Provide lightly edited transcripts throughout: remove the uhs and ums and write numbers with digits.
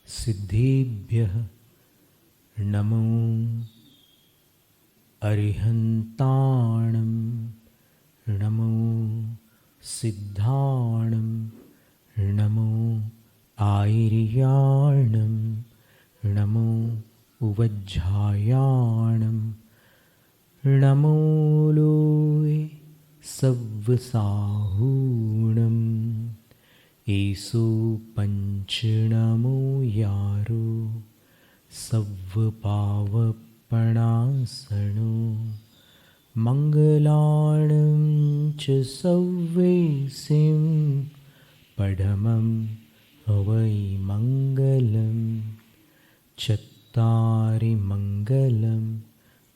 सिद्धेभ्यः नमो अरिहन्ताणं नमो सिद्धाणं नमो आयर्याणं नमो उवज्झायाणं नमो लोये सव्वसाहूणम् एसो पंचनमो यारो सव्वपावपणासनो मंगलाणं च सव्वेसिं पढमं हवै मंगलं चत्तारि मंगलम्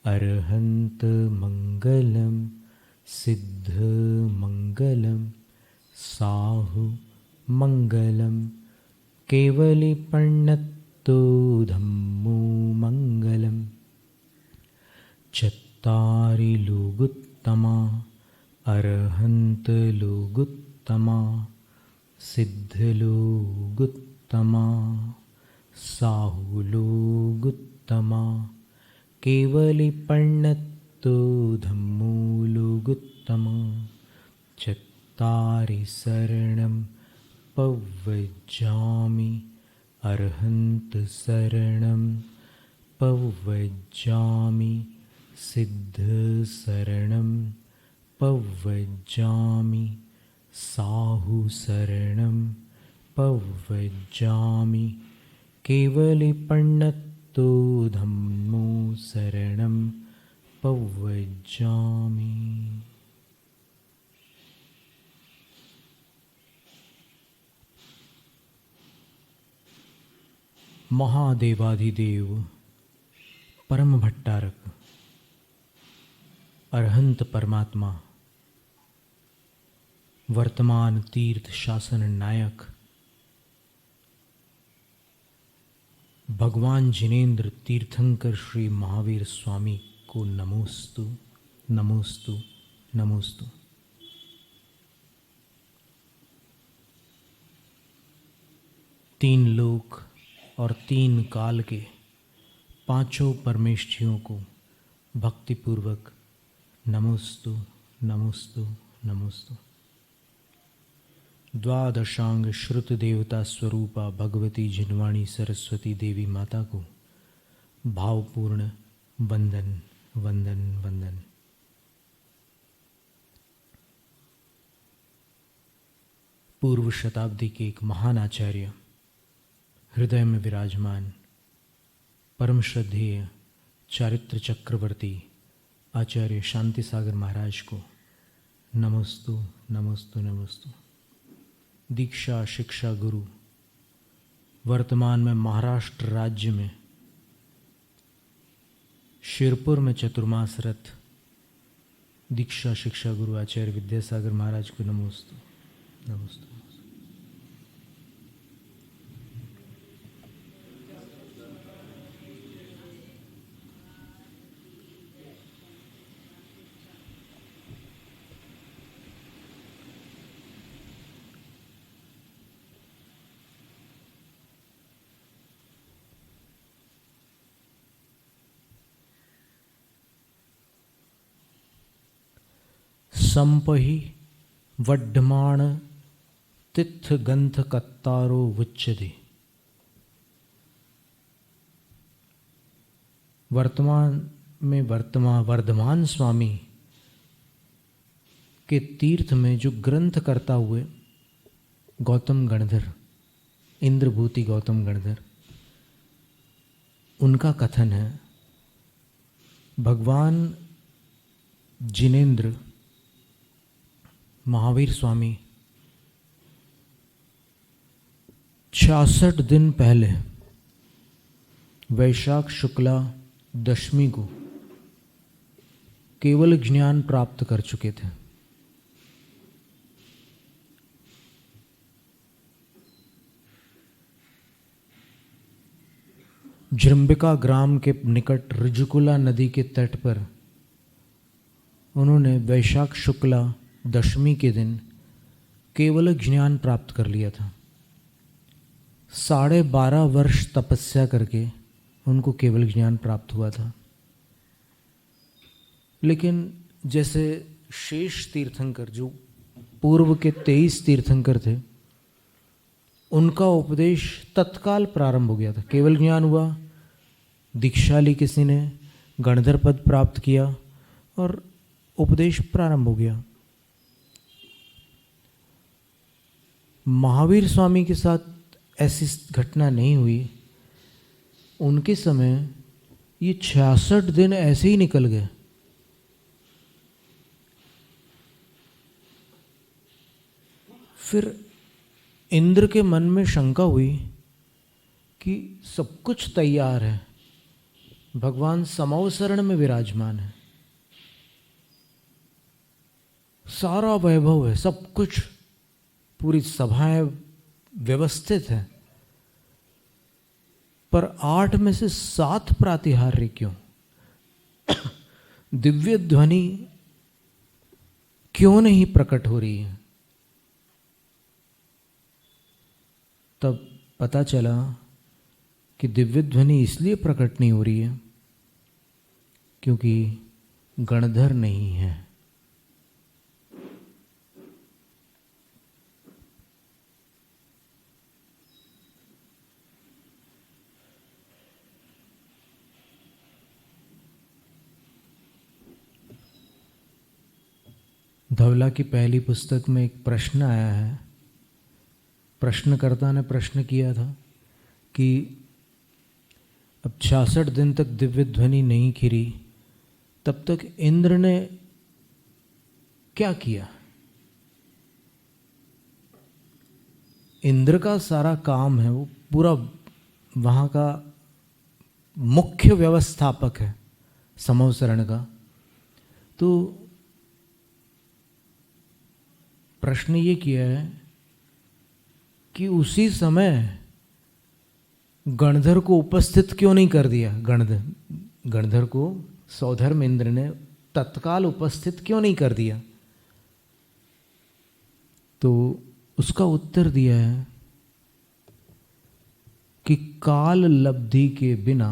अर्हन्त मंगलं सिद्ध मंगलं साहु मंगलम केवलिपण्णत्तो धम्मो मंगलम चत्तारि लोगुत्तमा अर्हन्त लोगुत्तमा सिद्ध लोगुत्तमा साहु लोगुत्तमा केवलिपण्णत्तो धम्मो लोगुत्तमा चत्तारि शरणं पव्वजामि अर्हन्त शरणं पव्वजामि सिद्ध शरणं पव्वजामि साहु शरणं पव्वजामि केवलिपण्णत्तो धम्मो शरणं पव्वजामि। महादेवाधिदेव परम भट्टारक अरहंत परमात्मा वर्तमान तीर्थ शासन नायक भगवान जिनेन्द्र तीर्थंकर श्री महावीर स्वामी को नमोस्तु नमोस्तु नमोस्तु। तीन लोक और तीन काल के पांचों परमेष्ठियों को भक्तिपूर्वक नमोस्तु नमोस्तु नमोस्तु। द्वादशांग श्रुत देवता स्वरूपा भगवती जिनवाणी सरस्वती देवी माता को भावपूर्ण वंदन वंदन वंदन। पूर्व शताब्दी के एक महान आचार्य हृदय में विराजमान परम श्रद्धेय चारित्र चक्रवर्ती आचार्य शांति सागर महाराज को नमोस्तु नमोस्तु नमोस्तु। दीक्षा शिक्षा गुरु वर्तमान में महाराष्ट्र राज्य में शिरपुर में चतुर्मासरत दीक्षा शिक्षा गुरु आचार्य विद्यासागर महाराज को नमोस्तु नमोस्तु। संपहि वड्ढमाण तिथ गंथ कत्तारो वुच्यते। वर्तमान में वर्धमान स्वामी के तीर्थ में जो ग्रंथ करता हुए गौतम गणधर इंद्रभूति गौतम गणधर उनका कथन है भगवान जिनेन्द्र महावीर स्वामी 66 दिन पहले वैशाख शुक्ला दशमी को केवल ज्ञान प्राप्त कर चुके थे। जृंबिका ग्राम के निकट ऋजुकुला नदी के तट पर उन्होंने वैशाख शुक्ला दशमी के दिन केवल ज्ञान प्राप्त कर लिया था। 12.5 वर्ष तपस्या करके उनको केवल ज्ञान प्राप्त हुआ था। लेकिन जैसे शेष तीर्थंकर जो पूर्व के 23 तीर्थंकर थे, उनका उपदेश तत्काल प्रारंभ हो गया था। केवल ज्ञान हुआ, दीक्षा ली किसी ने, गणधर पद प्राप्त किया और उपदेश प्रारंभ हो गया। महावीर स्वामी के साथ ऐसी घटना नहीं हुई। उनके समय ये 66 दिन ऐसे ही निकल गए। फिर इंद्र के मन में शंका हुई कि सब कुछ तैयार है, भगवान समवसरण में विराजमान है, सारा वैभव है, सब कुछ, पूरी सभाएं व्यवस्थित है, पर 8 में से 7 प्रातिहार्य क्यों? दिव्य ध्वनि क्यों नहीं प्रकट हो रही है? तब पता चला कि दिव्य ध्वनि इसलिए प्रकट नहीं हो रही है क्योंकि गणधर नहीं है। धवला की पहली पुस्तक में एक प्रश्न आया है। प्रश्नकर्ता ने प्रश्न किया था कि अब 66 दिन तक दिव्य ध्वनि नहीं खिरी, तब तक इंद्र ने क्या किया? इंद्र का सारा काम है, वो पूरा वहाँ का मुख्य व्यवस्थापक है समवसरण का। तो प्रश्न ये किया है कि उसी समय गणधर को उपस्थित क्यों नहीं कर दिया? गणधर को सौधर्म इंद्र ने तत्काल उपस्थित क्यों नहीं कर दिया? तो उसका उत्तर दिया है कि काल लब्धि के बिना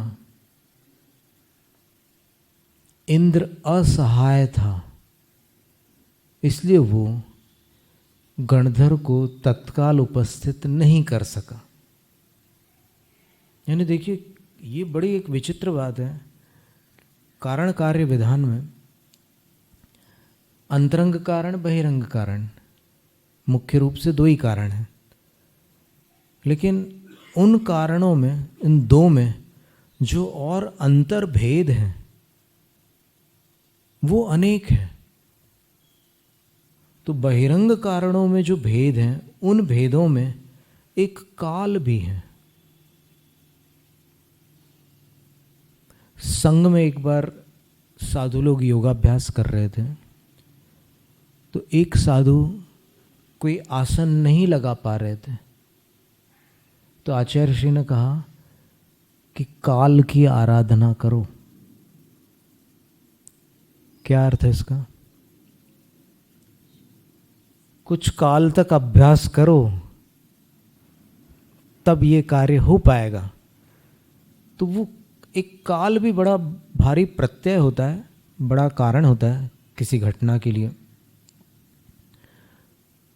इंद्र असहाय था, इसलिए वो गणधर को तत्काल उपस्थित नहीं कर सका। यानी देखिए, ये बड़ी एक विचित्र बात है। कारण कार्य विधान में अंतरंग कारण, बहिरंग कारण, मुख्य रूप से 2 ही कारण हैं। लेकिन उन कारणों में, इन 2 में जो और अंतर भेद हैं वो अनेक हैं। तो बहिरंग कारणों में जो भेद हैं, उन भेदों में एक काल भी है। संघ में एक बार साधु लोग योगाभ्यास कर रहे थे, तो एक साधु कोई आसन नहीं लगा पा रहे थे। तो आचार्य श्री ने कहा कि काल की आराधना करो। क्या अर्थ है इसका? कुछ काल तक अभ्यास करो, तब ये कार्य हो पाएगा। तो वो एक काल भी बड़ा भारी प्रत्यय होता है, बड़ा कारण होता है किसी घटना के लिए।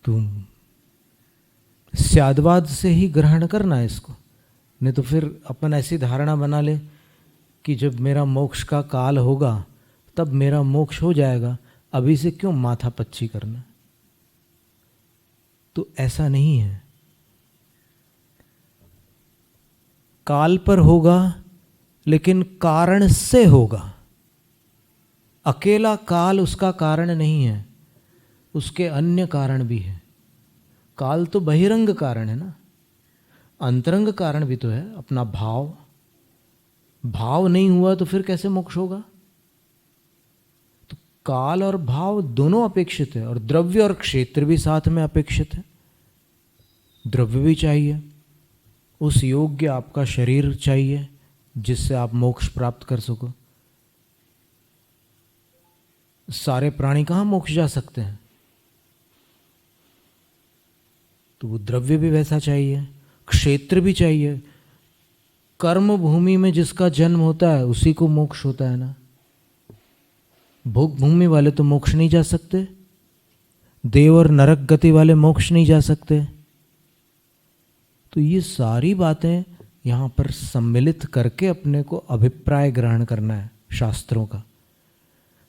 तुम स्यादवाद से ही ग्रहण करना है इसको, नहीं तो फिर अपन ऐसी धारणा बना ले कि जब मेरा मोक्ष का काल होगा तब मेरा मोक्ष हो जाएगा, अभी से क्यों माथा पच्ची करना। तो ऐसा नहीं है। काल पर होगा, लेकिन कारण से होगा। अकेला काल उसका कारण नहीं है, उसके अन्य कारण भी है। काल तो बहिरंग कारण है ना, अंतरंग कारण भी तो है, अपना भाव। भाव नहीं हुआ तो फिर कैसे मोक्ष होगा? तो काल और भाव दोनों अपेक्षित है, और द्रव्य और क्षेत्र भी साथ में अपेक्षित है। द्रव्य भी चाहिए, उस योग्य आपका शरीर चाहिए जिससे आप मोक्ष प्राप्त कर सको। सारे प्राणी कहाँ मोक्ष जा सकते हैं? तो वो द्रव्य भी वैसा चाहिए। क्षेत्र भी चाहिए। कर्म भूमि में जिसका जन्म होता है उसी को मोक्ष होता है ना। भोग भूमि वाले तो मोक्ष नहीं जा सकते, देव और नरक गति वाले मोक्ष नहीं जा सकते। तो ये सारी बातें यहाँ पर सम्मिलित करके अपने को अभिप्राय ग्रहण करना है शास्त्रों का।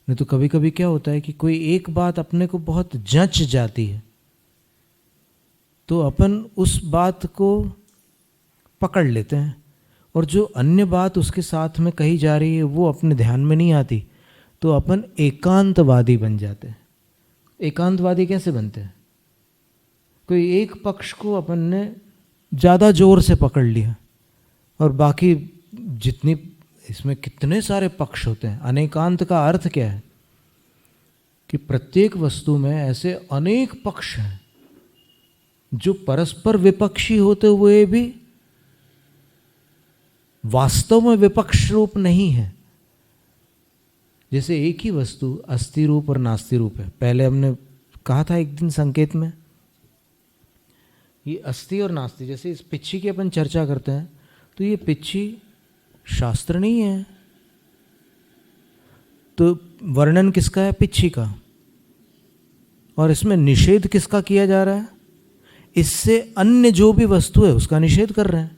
नहीं तो कभी कभी क्या होता है कि कोई एक बात अपने को बहुत जच जाती है तो अपन उस बात को पकड़ लेते हैं, और जो अन्य बात उसके साथ में कही जा रही है वो अपने ध्यान में नहीं आती, तो अपन एकांतवादी बन जाते हैं। एकांतवादी कैसे बनते हैं? कोई एक पक्ष को अपन ने ज़्यादा जोर से पकड़ लिया और बाकी जितनी, इसमें कितने सारे पक्ष होते हैं। अनेकांत का अर्थ क्या है? कि प्रत्येक वस्तु में ऐसे अनेक पक्ष हैं जो परस्पर विपक्षी होते हुए भी वास्तव में विपक्ष रूप नहीं है। जैसे एक ही वस्तु अस्थि रूप और नास्ति रूप है। पहले हमने कहा था एक दिन संकेत में, ये अस्थि और नास्ति, जैसे इस पिच्छी की अपन चर्चा करते हैं तो ये पिच्छी शास्त्र नहीं है, तो वर्णन किसका है? पिच्छी का। और इसमें निषेध किसका किया जा रहा है? इससे अन्य जो भी वस्तु है उसका निषेध कर रहे हैं।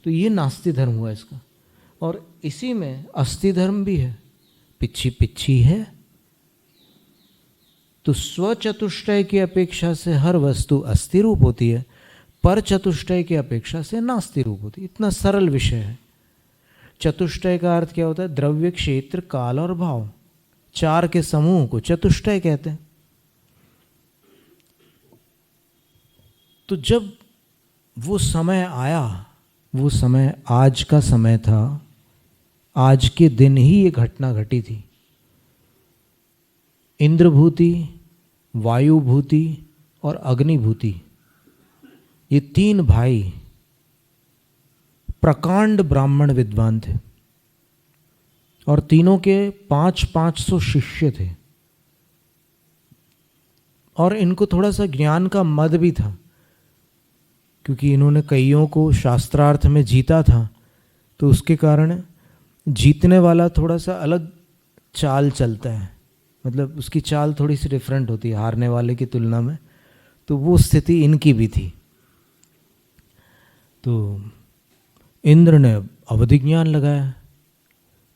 तो ये नास्ति धर्म हुआ इसका। और इसी में अस्थि धर्म भी है। पिच्छी पिच्छी है तो स्वचतुष्टय की अपेक्षा से हर वस्तु अस्थि रूप होती है, पर चतुष्टय की अपेक्षा से नास्ति रूप होती है। इतना सरल विषय है। चतुष्टय का अर्थ क्या होता है? द्रव्य, क्षेत्र, काल और भाव, चार के समूह को चतुष्टय कहते हैं। तो जब वो समय आया, वो समय आज का समय था, आज के दिन ही ये घटना घटी थी। इंद्रभूति, वायुभूति और अग्निभूति, ये तीन भाई प्रकांड ब्राह्मण विद्वान थे और तीनों के 500 शिष्य थे। और इनको थोड़ा सा ज्ञान का मद भी था, क्योंकि इन्होंने कईयों को शास्त्रार्थ में जीता था, तो उसके कारण जीतने वाला थोड़ा सा अलग चाल चलता है, मतलब उसकी चाल थोड़ी सी डिफरेंट होती है हारने वाले की तुलना में। तो वो स्थिति इनकी भी थी। तो इंद्र ने अवधि ज्ञान लगाया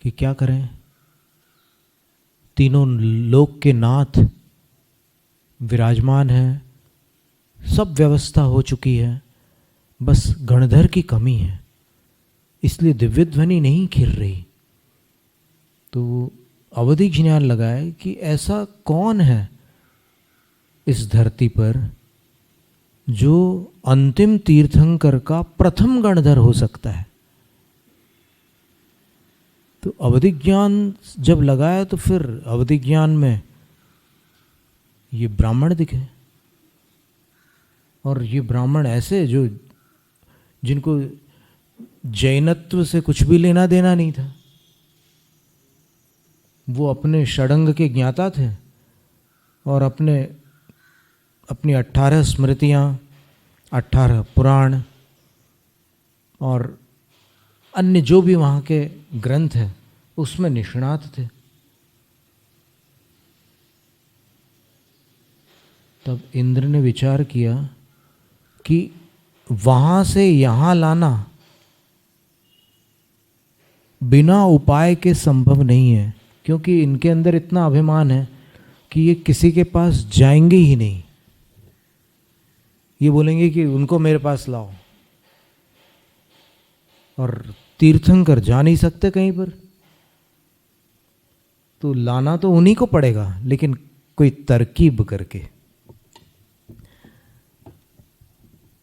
कि क्या करें, तीनों लोक के नाथ विराजमान हैं, सब व्यवस्था हो चुकी है, बस गणधर की कमी है, इसलिए दिव्य ध्वनि नहीं खिल रही। तो अवधि ज्ञान लगाए कि ऐसा कौन है इस धरती पर जो अंतिम तीर्थंकर का प्रथम गणधर हो सकता है। तो अवधि ज्ञान जब लगाया तो फिर अवधि ज्ञान में ये ब्राह्मण दिखे, और ये ब्राह्मण ऐसे जो जिनको जैनत्व से कुछ भी लेना देना नहीं था। वो अपने षडंग के ज्ञाता थे और अपनी 18 स्मृतियाँ, 18 पुराण और अन्य जो भी वहाँ के ग्रंथ हैं उसमें निष्णात थे। तब इंद्र ने विचार किया कि वहाँ से यहाँ लाना बिना उपाय के संभव नहीं है, क्योंकि इनके अंदर इतना अभिमान है कि ये किसी के पास जाएंगे ही नहीं। ये बोलेंगे कि उनको मेरे पास लाओ, और तीर्थंकर जा नहीं सकते कहीं पर, तो लाना तो उन्हीं को पड़ेगा, लेकिन कोई तरकीब करके।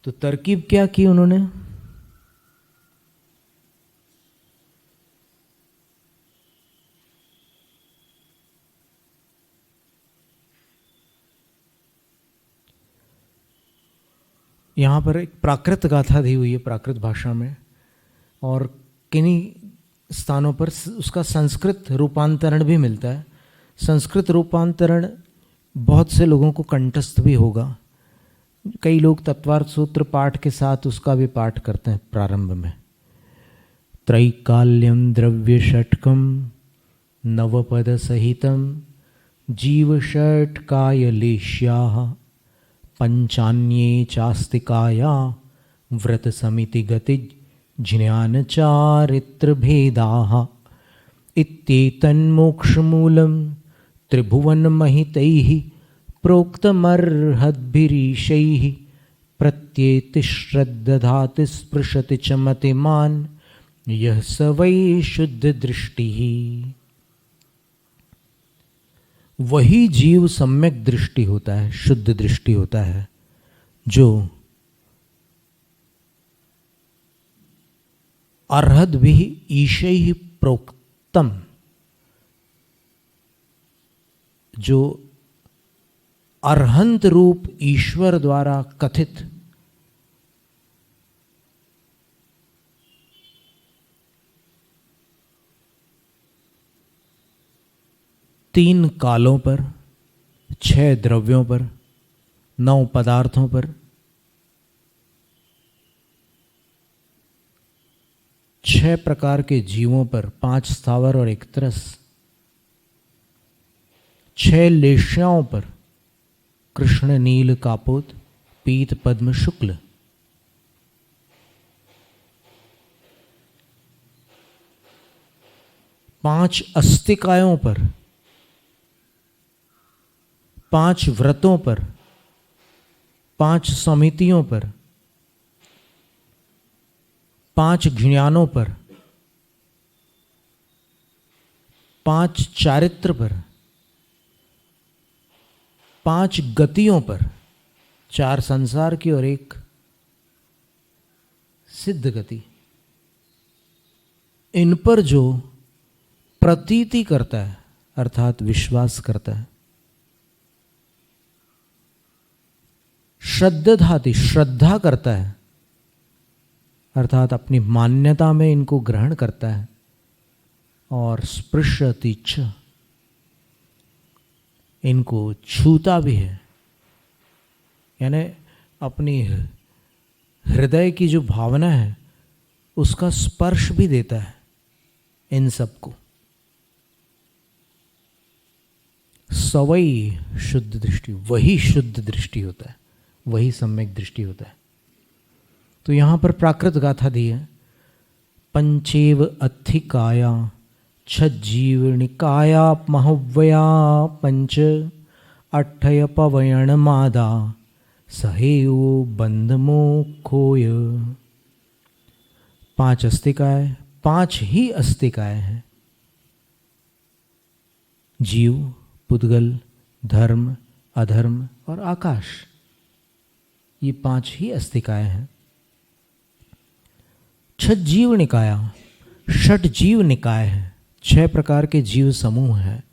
तो तरकीब क्या की उन्होंने? यहाँ पर एक प्राकृत गाथा दी हुई है प्राकृत भाषा में, और किन्हीं स्थानों पर उसका संस्कृत रूपांतरण भी मिलता है। संस्कृत रूपांतरण बहुत से लोगों को कंठस्थ भी होगा, कई लोग तत्वार्थ सूत्र पाठ के साथ उसका भी पाठ करते हैं प्रारंभ में। त्रैकाल्यम द्रव्य षटकम नवपद सहितम जीव षटकाय लेश्याः पंचान्ये चास्तिकाया व्रत समिति गति ज्ञान चारित्र भेदाः इत्येतन्मोक्षमूलं त्रिभुवन महितैः प्रोक्तमर्हद्भिरीशैः प्रत्येतिश्रद्दधाति स्पृशति च मतिमान् यह स वै शुद्ध दृष्टिः। वही जीव सम्यक दृष्टि होता है, शुद्ध दृष्टि होता है, जो अर्हद्भिः ईशैः प्रोक्तम, जो अर्हंत रूप ईश्वर द्वारा कथित तीन कालों पर, 6 द्रव्यों पर, 9 पदार्थों पर, 6 प्रकार के जीवों पर, 5 स्थावर और 1 तरस, 6 लेश्याओं पर, कृष्ण नील कापोत पीत पद्म शुक्ल, 5 अस्तिकायों पर, 5 व्रतों पर, 5 समितियों पर, 5 ज्ञानों पर, 5 चारित्र पर, 5 गतियों पर, 4 संसार की और 1 सिद्ध गति, इन पर जो प्रतीति करता है अर्थात विश्वास करता है, श्रद्धाति श्रद्धा करता है अर्थात अपनी मान्यता में इनको ग्रहण करता है, और स्पृशति च इनको छूता भी है, यानी अपनी हृदय की जो भावना है उसका स्पर्श भी देता है इन सबको। सवई शुद्ध दृष्टि, वही शुद्ध दृष्टि होता है, वही सम्यक दृष्टि होता है। तो यहाँ पर प्राकृत गाथा दी है, पंचेव अधिकाया छज्जीवनिकाया महव्वया पंच अट्ठय पवयण मादा सहेयो बंध मोक्षोय। 5 अस्तिकाय, 5 ही अस्तिकाय हैं, जीव, पुद्गल, धर्म, अधर्म और आकाश, ये 5 ही अस्तिकाएं हैं। छज्जीव निकाया, 6 जीव निकाय है, 6 प्रकार के जीव समूह हैं।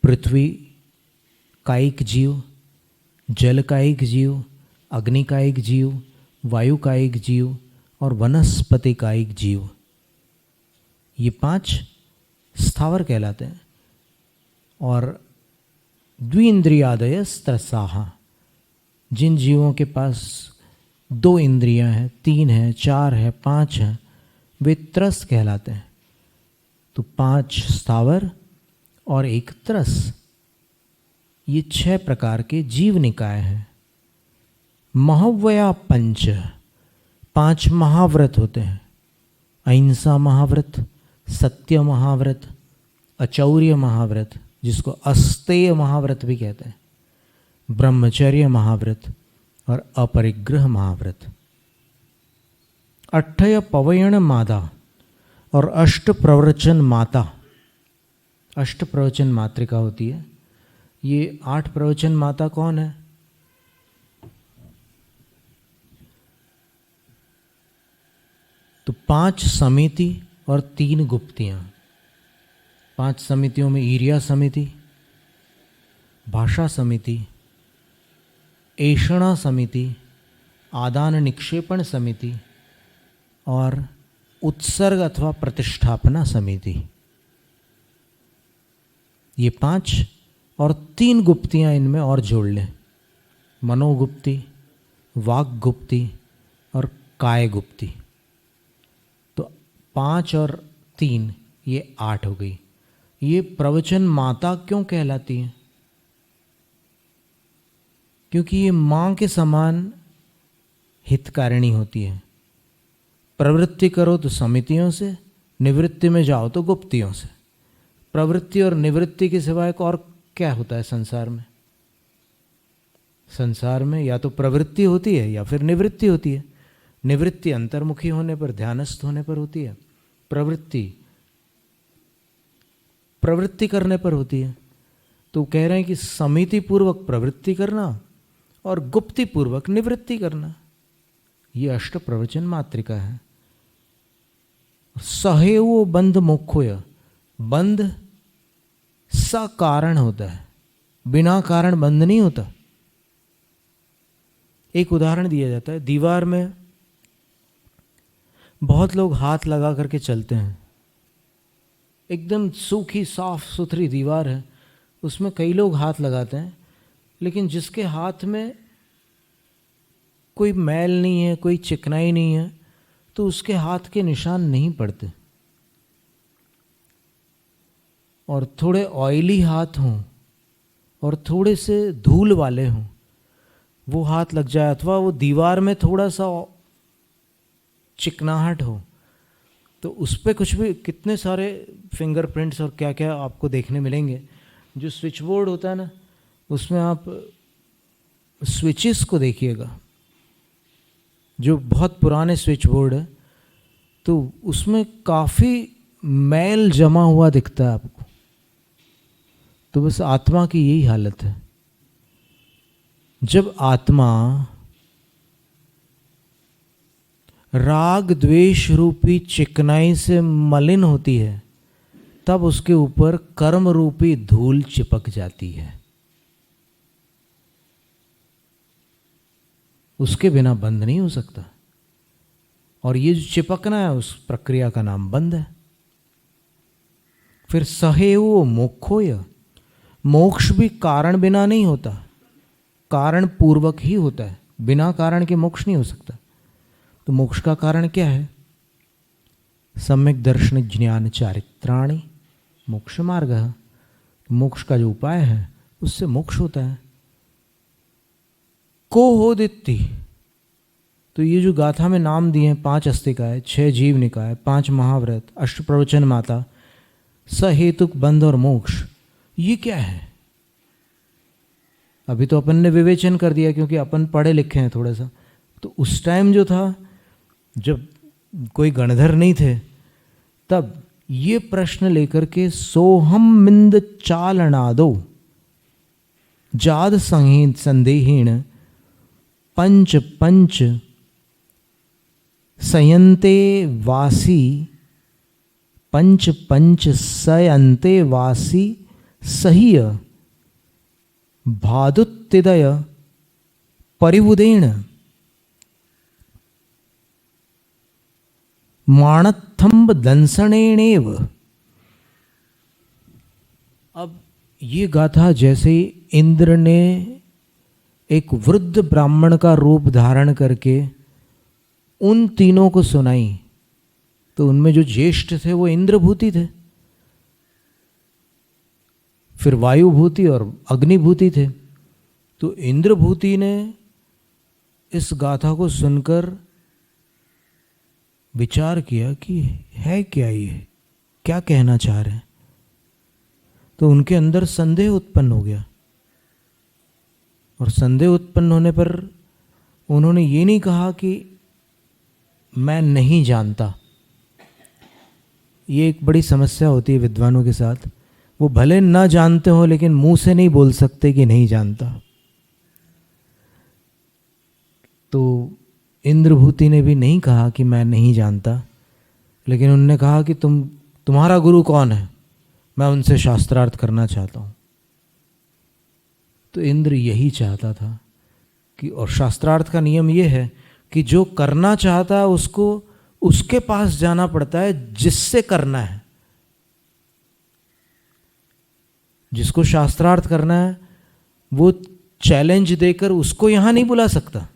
पृथ्वी का एक जीव, जल का एक जीव, अग्नि का एक जीव, वायु का एक जीव और वनस्पति का एक जीव, ये 5 स्थावर कहलाते हैं। और द्विइंद्रियादयस्त्रसाहा, जिन जीवों के पास 2 इंद्रियां हैं, 3 हैं, 4 हैं, 5 हैं, वे त्रस कहलाते हैं। तो 5 स्थावर और 1 त्रस, ये 6 प्रकार के जीव निकाय हैं। महव्वया पंच, 5 महाव्रत होते हैं। अहिंसा महाव्रत, सत्य महाव्रत, अचौर्य महाव्रत जिसको अस्तेय महाव्रत भी कहते हैं, ब्रह्मचर्य महाव्रत और अपरिग्रह महाव्रत। अट्ठय पवयण मादा और अष्ट प्रवचन माता, अष्ट प्रवचन मातृका होती है। ये 8 प्रवचन माता कौन है? तो 5 समिति और 3 गुप्तियां। 5 समितियों में ईर्या समिति, भाषा समिति, ऐषणा समिति, आदान निक्षेपण समिति और उत्सर्ग अथवा प्रतिष्ठापना समिति, ये 5 और 3 गुप्तियां इनमें और जोड़ लें मनोगुप्ति, वाक गुप्ति और काय गुप्ति। तो 5 और 3 ये 8 हो गई। ये प्रवचन माता क्यों कहलाती है? क्योंकि ये माँ के समान हितकारिणी होती है। प्रवृत्ति करो तो समितियों से, निवृत्ति में जाओ तो गुप्तियों से। प्रवृत्ति और निवृत्ति के सिवाय और क्या होता है संसार में? संसार में या तो प्रवृत्ति होती है या फिर निवृत्ति होती है। निवृत्ति अंतर्मुखी होने पर, ध्यानस्थ होने पर होती है। प्रवृत्ति करने पर होती है। तो कह रहे हैं कि समिति पूर्वक प्रवृत्ति करना और गुप्ति पूर्वक निवृत्ति करना, ये अष्ट प्रवचन मात्रिका है। सहेवो बंध मोक्षोय, बंध सकारण होता है, बिना कारण बंध नहीं होता। एक उदाहरण दिया जाता है, दीवार में बहुत लोग हाथ लगा करके चलते हैं, एकदम सूखी साफ सुथरी दीवार है, उसमें कई लोग हाथ लगाते हैं, लेकिन जिसके हाथ में कोई मैल नहीं है, कोई चिकनाई नहीं है, तो उसके हाथ के निशान नहीं पड़ते। और थोड़े ऑयली हाथ हों और थोड़े से धूल वाले हों, वो हाथ लग जाए, अथवा वो दीवार में थोड़ा सा चिकनाहट हो, तो उस पर कुछ भी, कितने सारे फिंगरप्रिंट्स और क्या क्या आपको देखने मिलेंगे। जो स्विच बोर्ड होता है ना, उसमें आप स्विचेस को देखिएगा, जो बहुत पुराने स्विच बोर्ड है, तो उसमें काफ़ी मैल जमा हुआ दिखता है आपको। तो बस आत्मा की यही हालत है। जब आत्मा राग द्वेष रूपी चिकनाई से मलिन होती है, तब उसके ऊपर कर्म रूपी धूल चिपक जाती है। उसके बिना बंद नहीं हो सकता। और ये जो चिपकना है, उस प्रक्रिया का नाम बंद है। फिर सहेवो मोक्षोय, मोक्ष भी कारण बिना नहीं होता, कारण पूर्वक ही होता है। बिना कारण के मोक्ष नहीं हो सकता। तो मोक्ष का कारण क्या है? सम्यक दर्शन ज्ञान चारित्राणि मोक्ष मार्ग। मोक्ष का जो उपाय है, उससे मोक्ष होता है। को होदिति, तो ये जो गाथा में नाम दिए हैं, 5 अस्तिकाएँ, 6 जीव निकाय, 5 महाव्रत, अष्ट प्रवचन माता, सहेतुक बंध और मोक्ष, ये क्या है? अभी तो अपन ने विवेचन कर दिया क्योंकि अपन पढ़े लिखे हैं थोड़ा सा। तो उस टाइम जो था, जब कोई गणधर नहीं थे, तब ये प्रश्न लेकर के सोहम मिंद चालनादो जाद संदेहीण पंच पंच सयंते वासी, पंच पंच सयंते वासी सह्य भादुत्तिदय परिवुदेण माणत्थंब दंसणेनेव। अब ये गाथा जैसे इंद्र ने एक वृद्ध ब्राह्मण का रूप धारण करके उन तीनों को सुनाई, तो उनमें जो ज्येष्ठ थे वो इंद्रभूति थे, फिर वायुभूति और अग्निभूति थे। तो इंद्रभूति ने इस गाथा को सुनकर विचार किया कि है क्या ये, क्या कहना चाह रहे हैं। तो उनके अंदर संदेह उत्पन्न हो गया, और संदेह उत्पन्न होने पर उन्होंने ये नहीं कहा कि मैं नहीं जानता। ये एक बड़ी समस्या होती है विद्वानों के साथ। वो भले ना जानते हो, लेकिन मुंह से नहीं बोल सकते कि नहीं जानता। तो इंद्रभूति ने भी नहीं कहा कि मैं नहीं जानता, लेकिन उन्होंने कहा कि तुम्हारा गुरु कौन है, मैं उनसे शास्त्रार्थ करना चाहता हूँ। तो इंद्र यही चाहता था कि, और शास्त्रार्थ का नियम ये है कि जो करना चाहता है उसको उसके पास जाना पड़ता है जिससे करना है। जिसको शास्त्रार्थ करना है वो चैलेंज देकर उसको यहां नहीं बुला सकता।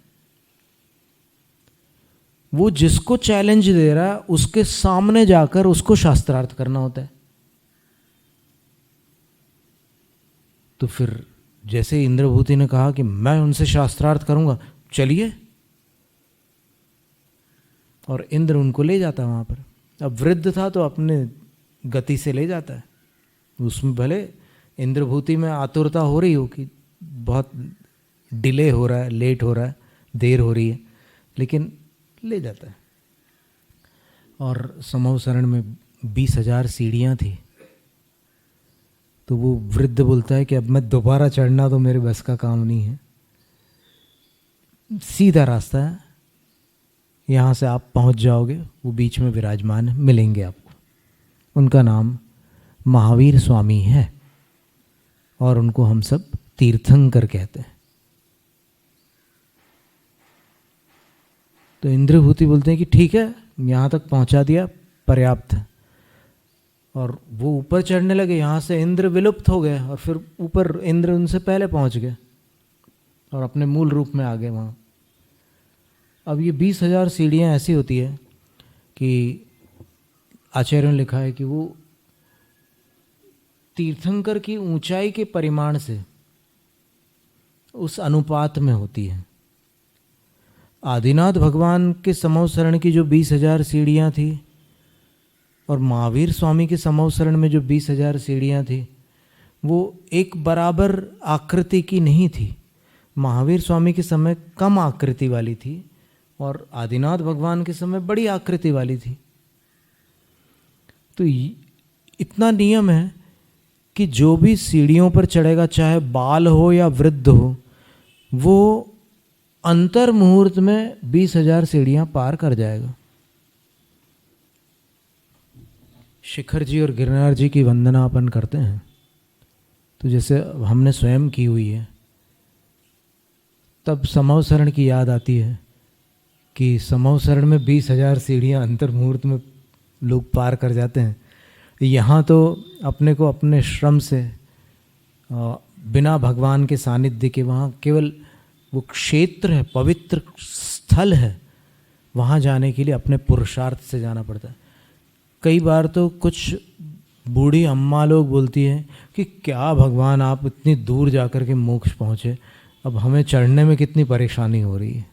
वो जिसको चैलेंज दे रहा है उसके सामने जाकर उसको शास्त्रार्थ करना होता है। तो फिर जैसे इंद्रभूति ने कहा कि मैं उनसे शास्त्रार्थ करूंगा, चलिए, और इंद्र उनको ले जाता वहां पर। अब वृद्ध था तो अपने गति से ले जाता है, उसमें भले इंद्रभूति में आतुरता हो रही हो कि बहुत डिले हो रहा है, लेट हो रहा है, देर हो रही है, लेकिन ले जाता है। और समूह शरण में 20,000 सीढ़ियाँ थी, तो वो वृद्ध बोलता है कि अब मैं दोबारा चढ़ना तो मेरे बस का काम नहीं है, सीधा रास्ता है, यहाँ से आप पहुँच जाओगे, वो बीच में विराजमान मिलेंगे आपको। उनका नाम महावीर स्वामी है और उनको हम सब तीर्थंकर कहते हैं। तो इंद्रभूति बोलते हैं कि ठीक है, यहाँ तक पहुँचा दिया, पर्याप्त है। और वो ऊपर चढ़ने लगे, यहाँ से इंद्र विलुप्त हो गए और फिर ऊपर इंद्र उनसे पहले पहुँच गए और अपने मूल रूप में आ गए वहाँ। अब ये 20,000 सीढ़ियाँ ऐसी होती है कि आचार्यों ने लिखा है कि वो तीर्थंकर की ऊंचाई के परिमाण से उस अनुपात में होती है। आदिनाथ भगवान के समूह शरण की जो 20,000 सीढ़ियाँ थी और महावीर स्वामी के समूह शरण में जो 20,000 सीढ़ियाँ थी, वो एक बराबर आकृति की नहीं थी। महावीर स्वामी के समय कम आकृति वाली थी और आदिनाथ भगवान के समय बड़ी आकृति वाली थी। तो इतना नियम है कि जो भी सीढ़ियों पर चढ़ेगा, चाहे बाल हो या वृद्ध हो, वो अंतर मुहूर्त में 20,000 सीढ़ियां पार कर जाएगा। शिखर जी और गिरनार जी की वंदना अपन करते हैं, तो जैसे हमने स्वयं की हुई है, तब समूह शरण की याद आती है कि समूह शरण में 20,000 सीढ़ियां अंतर मुहूर्त में लोग पार कर जाते हैं। यहाँ तो अपने को अपने श्रम से बिना भगवान के सानिध्य के, वहाँ केवल वो क्षेत्र है, पवित्र स्थल है, वहाँ जाने के लिए अपने पुरुषार्थ से जाना पड़ता है। कई बार तो कुछ बूढ़ी अम्मा लोग बोलती हैं कि क्या भगवान आप इतनी दूर जाकर के मोक्ष पहुँचे, अब हमें चढ़ने में कितनी परेशानी हो रही है।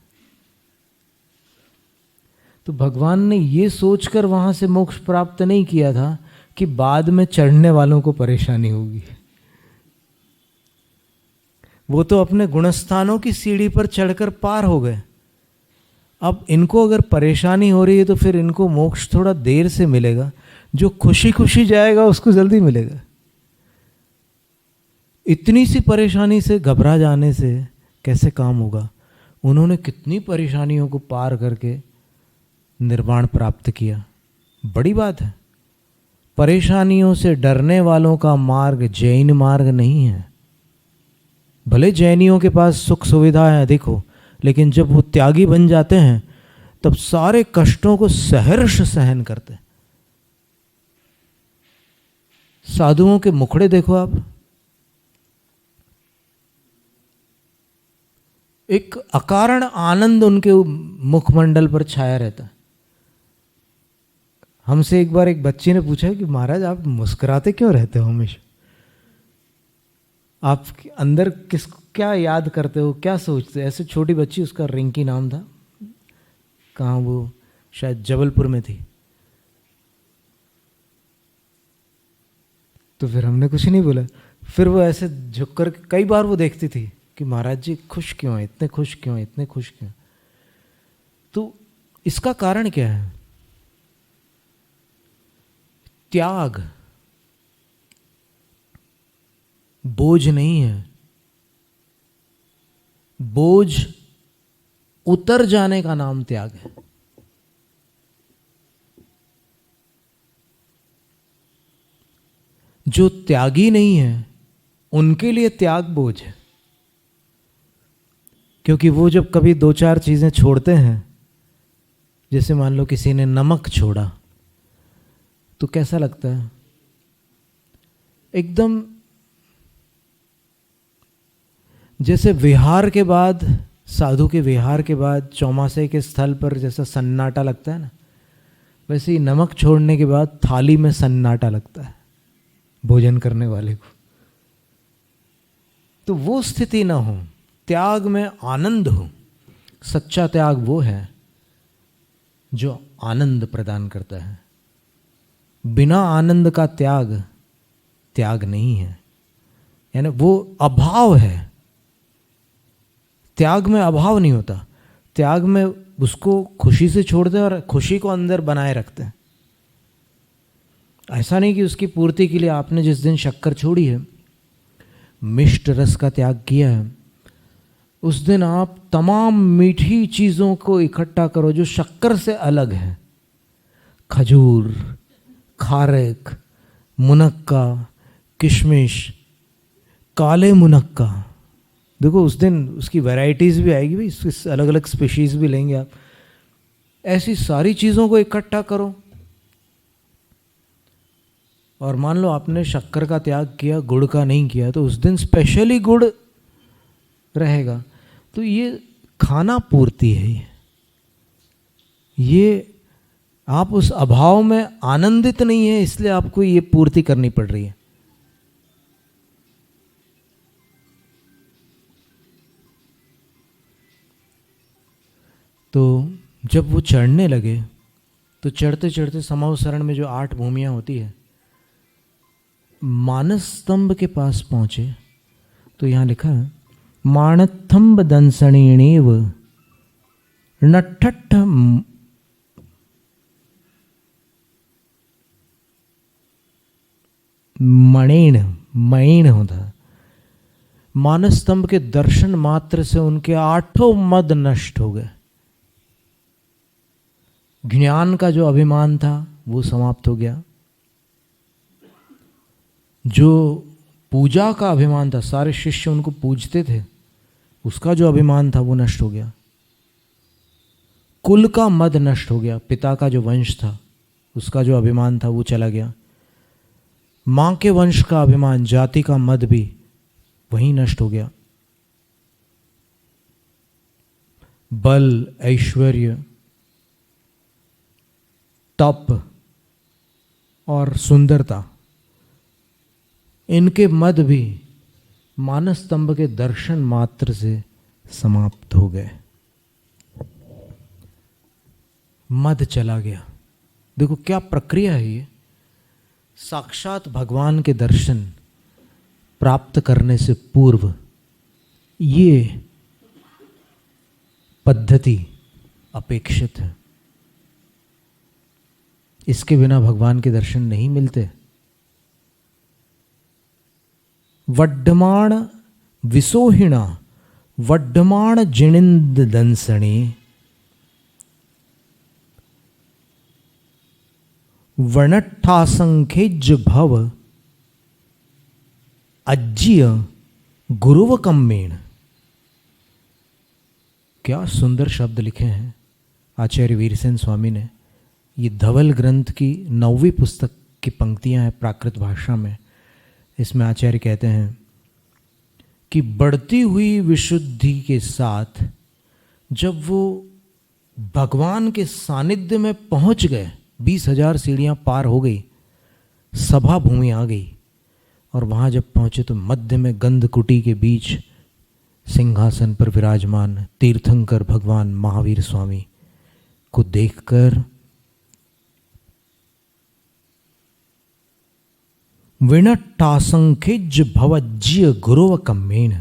तो भगवान ने ये सोचकर वहाँ से मोक्ष प्राप्त नहीं किया था कि बाद में चढ़ने वालों को परेशानी होगी। वो तो अपने गुणस्थानों की सीढ़ी पर चढ़कर पार हो गए। अब इनको अगर परेशानी हो रही है तो फिर इनको मोक्ष थोड़ा देर से मिलेगा, जो खुशी खुशी जाएगा उसको जल्दी मिलेगा। इतनी सी परेशानी से घबरा जाने से कैसे काम होगा। उन्होंने कितनी परेशानियों को पार करके निर्वाण प्राप्त किया, बड़ी बात है। परेशानियों से डरने वालों का मार्ग जैन मार्ग नहीं है। भले जैनियों के पास सुख सुविधाएं अधिक हो, लेकिन जब वो त्यागी बन जाते हैं तब सारे कष्टों को सहर्ष सहन करते हैं। साधुओं के मुखड़े देखो आप, एक अकारण आनंद उनके मुखमंडल पर छाया रहता है। हमसे एक बार एक बच्ची ने पूछा कि महाराज आप मुस्कुराते क्यों रहते हो हमेशा, आप अंदर किस क्या याद करते हो, क्या सोचते हो। ऐसे छोटी बच्ची, उसका रिंकी नाम था, कहाँ वो शायद जबलपुर में थी। तो फिर हमने कुछ नहीं बोला। फिर वो ऐसे झुक कर कई बार वो देखती थी कि महाराज जी खुश क्यों हैं, इतने खुश क्यों हैं, इतने खुश क्यों। तो इसका कारण क्या है? त्याग, बोझ नहीं है। बोझ उतर जाने का नाम त्याग है। जो त्यागी नहीं है उनके लिए त्याग बोझ है, क्योंकि वो जब कभी दो चार चीजें छोड़ते हैं, जैसे मान लो किसी ने नमक छोड़ा, तो कैसा लगता है? एकदम जैसे विहार के बाद, साधु के विहार के बाद चौमासे के स्थल पर जैसा सन्नाटा लगता है ना, वैसे ही नमक छोड़ने के बाद थाली में सन्नाटा लगता है भोजन करने वाले को। तो वो स्थिति ना हो, त्याग में आनंद हो। सच्चा त्याग वो है जो आनंद प्रदान करता है। बिना आनंद का त्याग त्याग नहीं है, यानी वो अभाव है। त्याग में अभाव नहीं होता, त्याग में उसको खुशी से छोड़ते हैं और खुशी को अंदर बनाए रखते हैं। ऐसा नहीं कि उसकी पूर्ति के लिए आपने जिस दिन शक्कर छोड़ी है, मिष्ट रस का त्याग किया है, उस दिन आप तमाम मीठी चीज़ों को इकट्ठा करो जो शक्कर से अलग है। खजूर, खारक, मुनक्का, किशमिश, काले मुनक्का। देखो उस दिन उसकी वैरायटीज़ भी आएगी भाई, इसकी अलग अलग स्पीशीज़ भी लेंगे आप। ऐसी सारी चीज़ों को इकट्ठा करो और मान लो आपने शक्कर का त्याग किया, गुड़ का नहीं किया, तो उस दिन स्पेशली गुड़ रहेगा। तो ये खाना पूर्ति है। ये आप उस अभाव में आनंदित नहीं है, इसलिए आपको ये पूर्ति करनी पड़ रही है। तो जब वो चढ़ने लगे तो चढ़ते चढ़ते समावसरण में जो 8 भूमियाँ होती है, मानस स्तंभ के पास पहुँचे तो यहाँ लिखा है माणथंब दंसणीणेव नठठ मणेण होता। मानस स्तंभ के दर्शन मात्र से उनके 8 मद नष्ट हो गए। ज्ञान का जो अभिमान था वो समाप्त हो गया। जो पूजा का अभिमान था, सारे शिष्य उनको पूजते थे, उसका जो अभिमान था वो नष्ट हो गया। कुल का मद नष्ट हो गया, पिता का जो वंश था उसका जो अभिमान था वो चला गया। माँ के वंश का अभिमान, जाति का मद भी वहीं नष्ट हो गया। बल, ऐश्वर्य, तप और सुंदरता, इनके मद भी मानस स्तंभ के दर्शन मात्र से समाप्त हो गए। मद चला गया। देखो क्या प्रक्रिया है ये। साक्षात भगवान के दर्शन प्राप्त करने से पूर्व ये पद्धति अपेक्षित है। इसके बिना भगवान के दर्शन नहीं मिलते। वड्डमाण विसोहिणा वड्डमाण जिनिंद दंसणी वर्णट्ठासंखेज भव अज्य गुरुवकम्मेण। क्या सुंदर शब्द लिखे हैं आचार्य वीरसेन स्वामी ने। ये धवल ग्रंथ की 9वीं पुस्तक की पंक्तियां हैं प्राकृत भाषा में। इसमें आचार्य कहते हैं कि बढ़ती हुई विशुद्धि के साथ जब वो भगवान के सानिध्य में पहुंच गए, 20,000 सीढ़ियां पार हो गई, सभा भूमि आ गई, और वहाँ जब पहुँचे तो मध्य में गंधकुटी के बीच सिंहासन पर विराजमान तीर्थंकर भगवान महावीर स्वामी को देखकर विनट्टासंख्यज भवज्य गुरुवकम्मेण,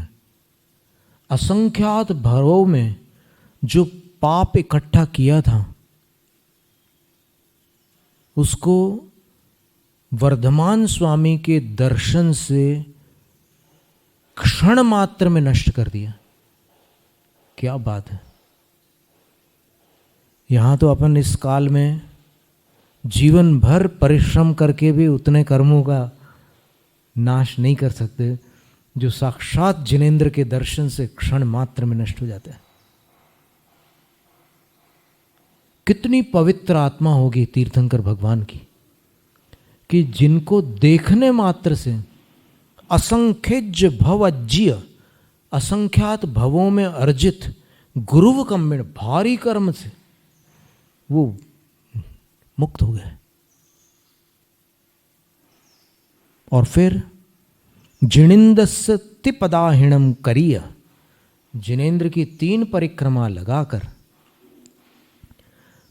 असंख्यात भरों में जो पाप इकट्ठा किया था उसको वर्धमान स्वामी के दर्शन से क्षण मात्र में नष्ट कर दिया। क्या बात है। यहां तो अपन इस काल में जीवन भर परिश्रम करके भी उतने कर्मों का नाश नहीं कर सकते जो साक्षात जिनेंद्र के दर्शन से क्षण मात्र में नष्ट हो जाते हैं। कितनी पवित्र आत्मा होगी तीर्थंकर भगवान की कि जिनको देखने मात्र से असंख्यज भवज्य असंख्यात भवों में अर्जित गुरुव कम्मिण भारी कर्म से वो मुक्त हो गए। और फिर जिनेन्द्रस्य तिपदाहिणम करिय, जिनेन्द्र की 3 परिक्रमा लगाकर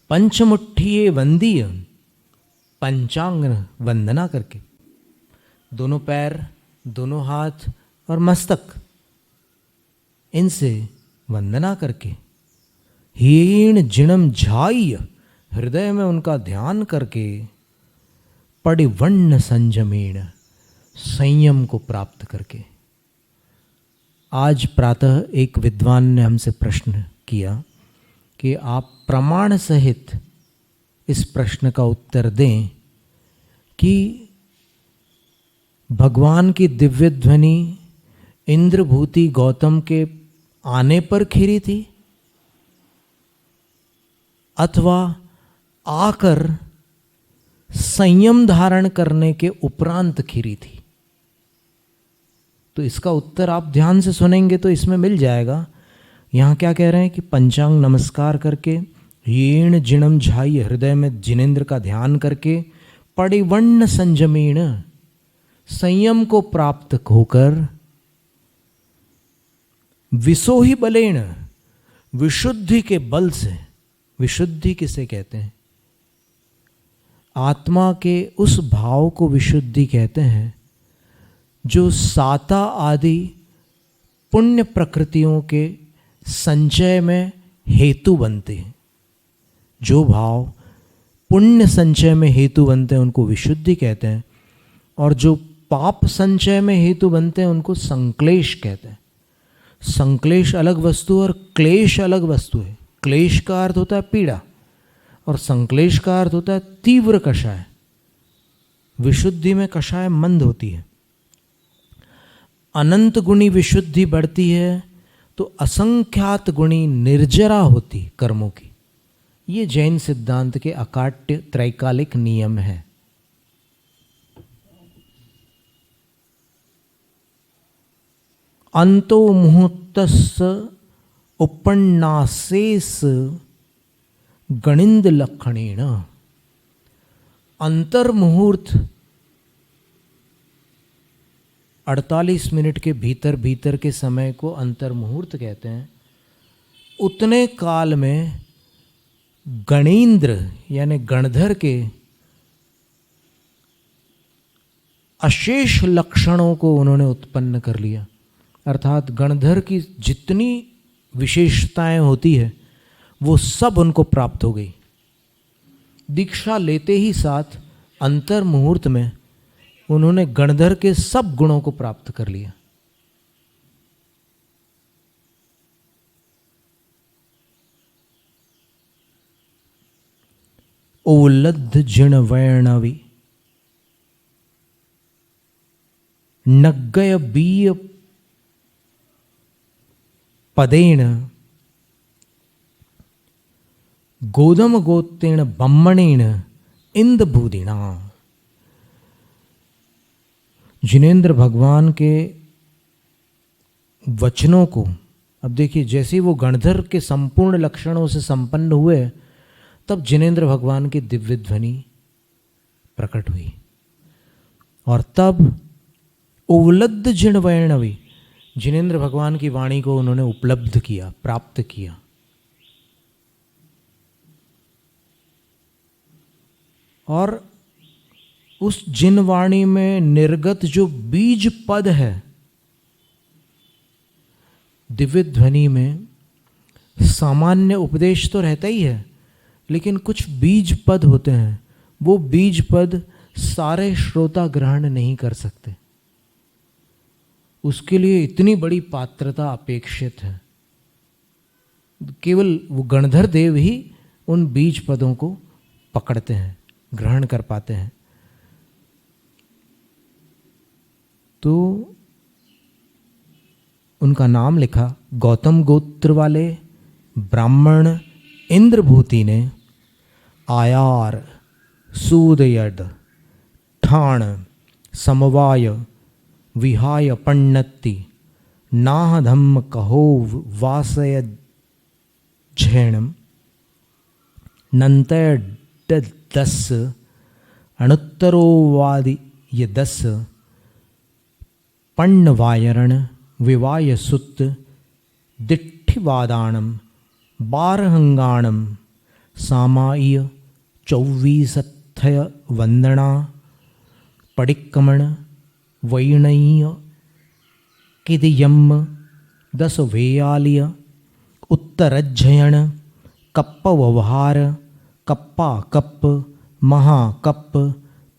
पंचमुठ्ठीये वंदीय, पंचांग वंदना करके, दोनों पैर, दोनों हाथ और मस्तक, इनसे वंदना करके, हीण जिणम झाय, हृदय में उनका ध्यान करके, पडिवन्न संयमेण, संयम को प्राप्त करके। आज प्रातः एक विद्वान ने हमसे प्रश्न किया कि आप प्रमाण सहित इस प्रश्न का उत्तर दें कि भगवान की दिव्य ध्वनि इंद्रभूति गौतम के आने पर खिरी थी अथवा आकर संयम धारण करने के उपरांत खिरी थी। तो इसका उत्तर आप ध्यान से सुनेंगे तो इसमें मिल जाएगा। यहाँ क्या कह रहे हैं कि पंचांग नमस्कार करके, येण जिणम झाई, हृदय में जिनेन्द्र का ध्यान करके, पडिवन्न संयमेण, संयम को प्राप्त होकर, विसोहि बलेण, विशुद्धि के बल से, विशुद्धि किसे कहते हैं? आत्मा के उस भाव को विशुद्धि कहते हैं जो साता आदि पुण्य प्रकृतियों के संचय में हेतु बनते हैं। जो भाव पुण्य संचय में हेतु बनते हैं उनको विशुद्धि कहते हैं, और जो पाप संचय में हेतु बनते हैं उनको संक्लेश कहते हैं। संक्लेश अलग वस्तु और क्लेश अलग वस्तु है। क्लेश का अर्थ होता है पीड़ा और संक्लेश का अर्थ होता है तीव्र कषाय। विशुद्धि में कषाय मंद होती है। अनंत गुणी विशुद्धि बढ़ती है तो असंख्यात गुणी निर्जरा होती कर्मों की। ये जैन सिद्धांत के अकाट्य त्रैकालिक नियम है। अंतो मुहूर्तस्य उपन्यासेस गणिंद लक्षणेन, अंतर मुहूर्त 48 मिनट के भीतर भीतर के समय को अंतर मुहूर्त कहते हैं। उतने काल में गणेन्द्र यानी गणधर के अशेष लक्षणों को उन्होंने उत्पन्न कर लिया। अर्थात गणधर की जितनी विशेषताएं होती है वो सब उनको प्राप्त हो गई। दीक्षा लेते ही साथ अंतर मुहूर्त में उन्होंने गणधर के सब गुणों को प्राप्त कर लिया। ओलद्ध जिण वैणवी नग्गय बीय पदेन गोदम गोतेण बम्मणेन इंदभूदिना। जिनेन्द्र भगवान के वचनों को, अब देखिए जैसे ही वो गणधर के संपूर्ण लक्षणों से संपन्न हुए तब जिनेन्द्र भगवान की दिव्य ध्वनि प्रकट हुई और तब ओलद्ध जिण वैणवी, जिनेन्द्र भगवान की वाणी को उन्होंने उपलब्ध किया, प्राप्त किया। और उस जिन वाणी में निर्गत जो बीज पद है, दिव्य ध्वनि में सामान्य उपदेश तो रहता ही है, लेकिन कुछ बीज पद होते हैं। वो बीज पद सारे श्रोता ग्रहण नहीं कर सकते। उसके लिए इतनी बड़ी पात्रता अपेक्षित है। केवल वो गणधर देव ही उन बीज पदों को पकड़ते हैं, ग्रहण कर पाते हैं। तो उनका नाम लिखा। गौतम गोत्र वाले ब्राह्मण इंद्रभूति ने आयार, सूदयड, ठाण, समवाय, विहाय पण्णत्ति, नाह धम्म कहो वासय झैणम नंतर दस अणुत्तरोवादि ये दस पण्णवायरण विवाय सुत दिट्ठिवादाणम बारहंगाणम सामाय चौवीसथय वंदना पडिक्कमण वैणय्य किदियम दस वेयालिय उत्तरज्जयण कप्प व्यवहार कप्पा कप्प महाकप्प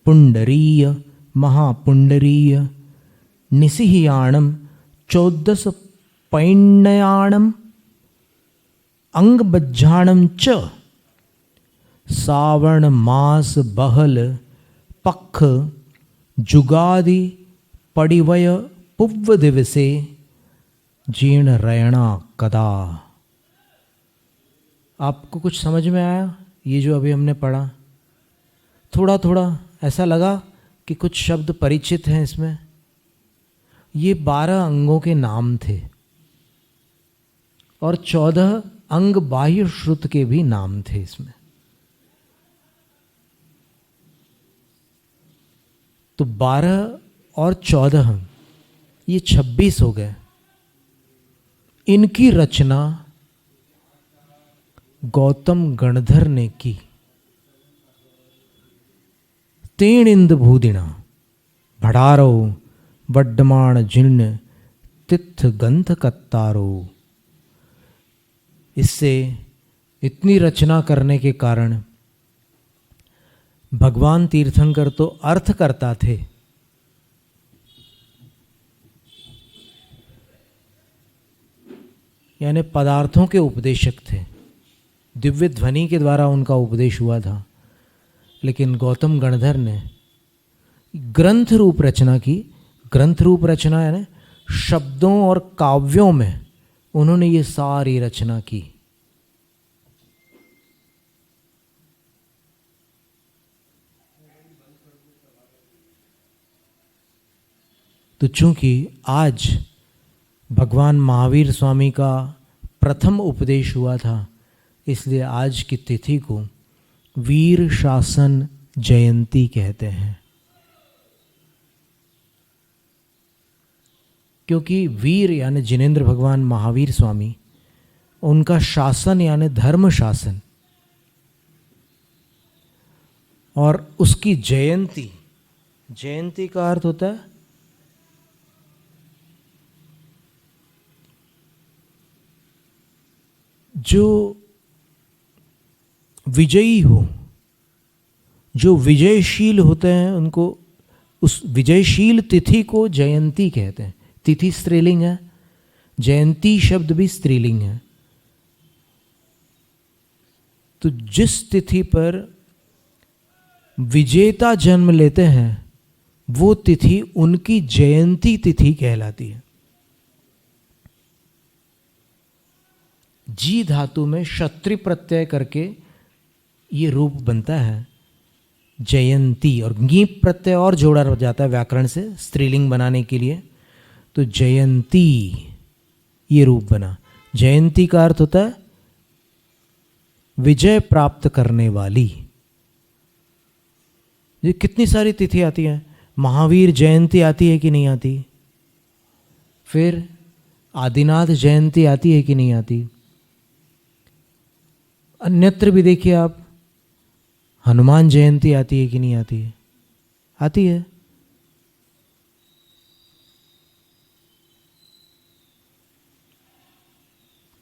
पुंडरीय महापुंडरीय निसिहियाणम चौदस पैण्ययाणम अंगबज्जाणम च सावण मास बहल पख जुगादि पडिवय पुव्व दिवसे जीर्ण रयणा कदा। आपको कुछ समझ में आया? ये जो अभी हमने पढ़ा थोड़ा थोड़ा ऐसा लगा कि कुछ शब्द परिचित हैं इसमें। ये 12 अंगों के नाम थे और 14 अंग बाह्य श्रुत के भी नाम थे इसमें। तो 12 और 14 ये 26 हो गए। इनकी रचना गौतम गणधर ने की। तेण इंद भूदिणा भड़ारो वड्डमाण जिन्न तिथ गंध कत्तारो। इससे इतनी रचना करने के कारण भगवान तीर्थंकर तो अर्थ करता थे, यानी पदार्थों के उपदेशक थे। दिव्य ध्वनि के द्वारा उनका उपदेश हुआ था, लेकिन गौतम गणधर ने ग्रंथ रूप रचना की। ग्रंथ रूप रचना यानी शब्दों और काव्यों में उन्होंने ये सारी रचना की। तो चूंकि आज भगवान महावीर स्वामी का प्रथम उपदेश हुआ था, इसलिए आज की तिथि को वीर शासन जयंती कहते हैं। क्योंकि वीर यानी जिनेंद्र भगवान महावीर स्वामी, उनका शासन यानी धर्म शासन, और उसकी जयंती, जयंती का अर्थ होता है जो विजयी हो, जो विजयशील होते हैं, उनको उस विजयशील तिथि को जयंती कहते हैं। तिथि स्त्रीलिंग है, जयंती शब्द भी स्त्रीलिंग है। तो जिस तिथि पर विजेता जन्म लेते हैं वो तिथि उनकी जयंती तिथि कहलाती है। जी धातु में क्षत्रि प्रत्यय करके ये रूप बनता है जयंती, और ङीप प्रत्यय और जोड़ा जाता है व्याकरण से स्त्रीलिंग बनाने के लिए। तो जयंती ये रूप बना। जयंती का अर्थ होता है विजय प्राप्त करने वाली। ये कितनी सारी तिथि आती है। महावीर जयंती आती है कि नहीं आती? फिर आदिनाथ जयंती आती है कि नहीं आती? अन्यत्र भी देखिए आप, हनुमान जयंती आती है कि नहीं आती है? आती है।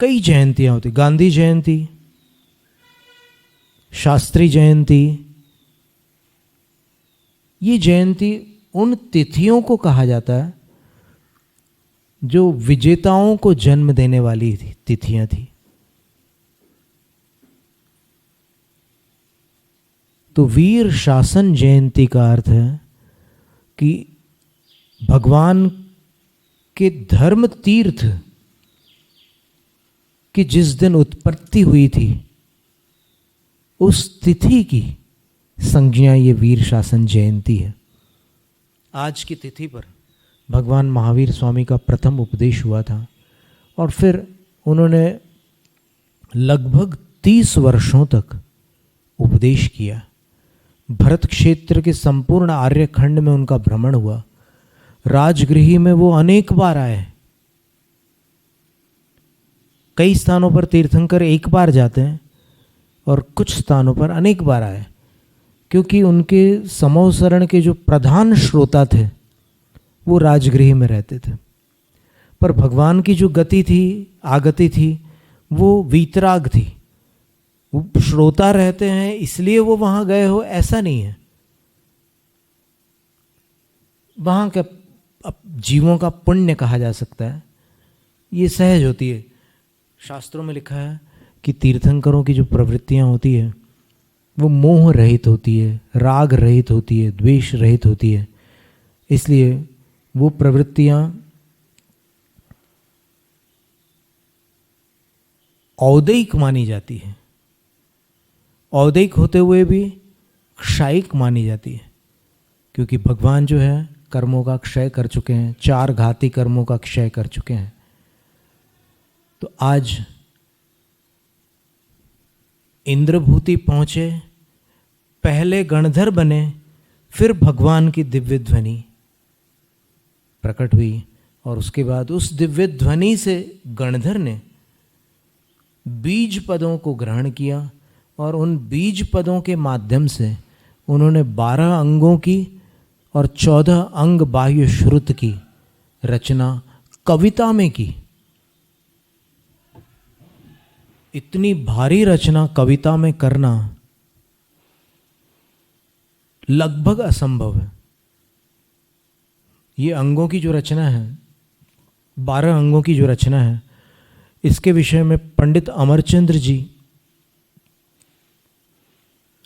कई जयंतियां होती, गांधी जयंती, शास्त्री जयंती। ये जयंती उन तिथियों को कहा जाता है जो विजेताओं को जन्म देने वाली तिथियां थी। तो वीर शासन जयंती का अर्थ है कि भगवान के धर्म तीर्थ की जिस दिन उत्पत्ति हुई थी उस तिथि की संज्ञा ये वीर शासन जयंती है। आज की तिथि पर भगवान महावीर स्वामी का प्रथम उपदेश हुआ था और फिर उन्होंने लगभग 30 वर्षों तक उपदेश किया। भरत क्षेत्र के संपूर्ण आर्यखंड में उनका भ्रमण हुआ। राजगृह में वो अनेक बार आए। कई स्थानों पर तीर्थंकर एक बार जाते हैं और कुछ स्थानों पर अनेक बार आए, क्योंकि उनके समोसरण के जो प्रधान श्रोता थे वो राजगृह में रहते थे। पर भगवान की जो गति थी, आगति थी, वो वीतराग थी। वो श्रोता रहते हैं इसलिए वो वहाँ गए हो, ऐसा नहीं है। वहाँ का जीवों का पुण्य कहा जा सकता है, ये सहज होती है। शास्त्रों में लिखा है कि तीर्थंकरों की जो प्रवृत्तियाँ होती है वो मोह रहित होती है, राग रहित होती है, द्वेष रहित होती है। इसलिए वो प्रवृत्तियाँ औदैक मानी जाती है। औदैक होते हुए भी क्षयिक मानी जाती है, क्योंकि भगवान जो है कर्मों का क्षय कर चुके हैं, 4 घाती कर्मों का क्षय कर चुके हैं। तो आज इंद्रभूति पहुँचे, पहले गणधर बने, फिर भगवान की दिव्य ध्वनि प्रकट हुई और उसके बाद उस दिव्य ध्वनि से गणधर ने बीज पदों को ग्रहण किया और उन बीज पदों के माध्यम से उन्होंने 12 अंगों की और 14 अंग बाह्य श्रुत की रचना कविता में की। इतनी भारी रचना कविता में करना लगभग असंभव है। ये अंगों की जो रचना है, 12 अंगों की जो रचना है, इसके विषय में पंडित अमरचंद्र जी,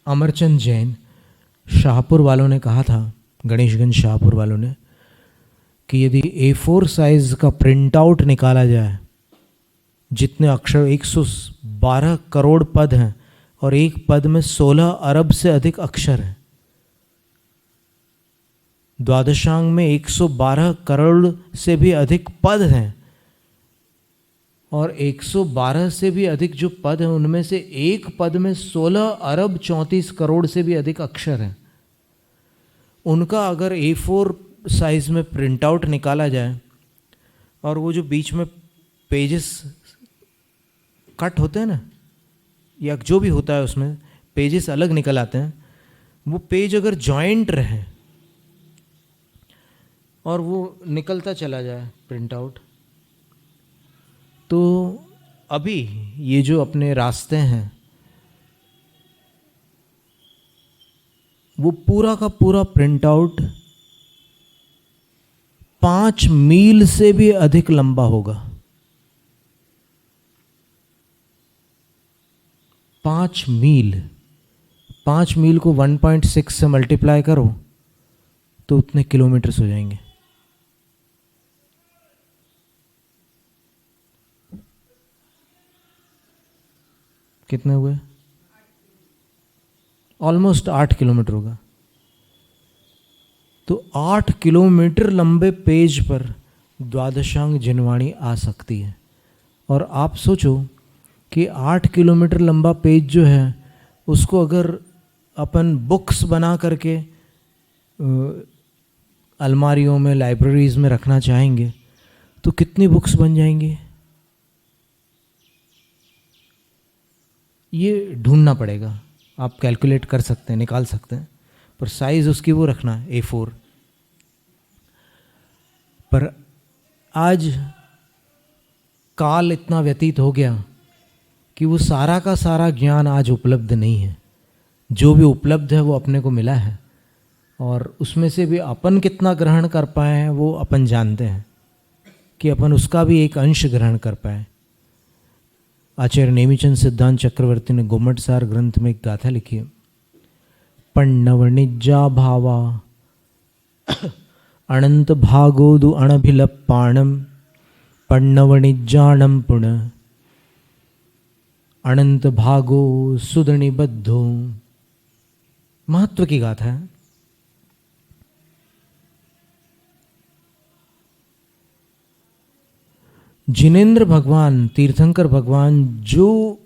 अमरचंद जैन, शाहपुर वालों ने कहा था, गणेशगंज शाहपुर वालों ने, कि यदि A4 साइज का प्रिंट आउट निकाला जाए, जितने अक्षर 112 करोड़ पद हैं और एक पद में 16 अरब से अधिक अक्षर हैं, द्वादशांग में 112 करोड़ से भी अधिक पद हैं और 112 से भी अधिक जो पद हैं उनमें से एक पद में 16 अरब 34 करोड़ से भी अधिक अक्षर हैं। उनका अगर A4 साइज में प्रिंट आउट निकाला जाए और वो जो बीच में पेजेस कट होते हैं ना, या जो भी होता है उसमें पेजेस अलग निकल आते हैं, वो पेज अगर जॉइंट रहे और वो निकलता चला जाए प्रिंट आउट, तो अभी ये जो अपने रास्ते हैं वो पूरा का पूरा प्रिंट आउट 5 मील से भी अधिक लंबा होगा। 5 मील, 5 मील को 1.6 से मल्टीप्लाई करो तो उतने किलोमीटर्स हो जाएंगे। कितने हुए? ऑलमोस्ट 8 किलोमीटर होगा। तो 8 किलोमीटर लंबे पेज पर द्वादशांग जिनवाणी आ सकती है। और आप सोचो कि 8 किलोमीटर लंबा पेज जो है उसको अगर अपन बुक्स बना करके अलमारियों में, लाइब्रेरीज में रखना चाहेंगे तो कितनी बुक्स बन जाएंगी, ये ढूंढना पड़ेगा। आप कैलकुलेट कर सकते हैं, निकाल सकते हैं, पर साइज़ उसकी वो रखना है A4। पर आज काल इतना व्यतीत हो गया कि वो सारा का सारा ज्ञान आज उपलब्ध नहीं है। जो भी उपलब्ध है वो अपने को मिला है और उसमें से भी अपन कितना ग्रहण कर पाए हैं वो अपन जानते हैं कि अपन उसका भी एक अंश ग्रहण कर पाए। आचार्य नेमिचंद सिद्धांत चक्रवर्ती ने गोमटसार ग्रंथ में एक गाथा लिखी है, पण्णवणिज्जा भावा अनंत भागोदु अणभिलप्पाणम पण्णवणिज्जाणम पुनः अनंत भागो सुदनिबद्धो। महत्व की गाथा है। जिनेंद्र भगवान, तीर्थंकर भगवान जो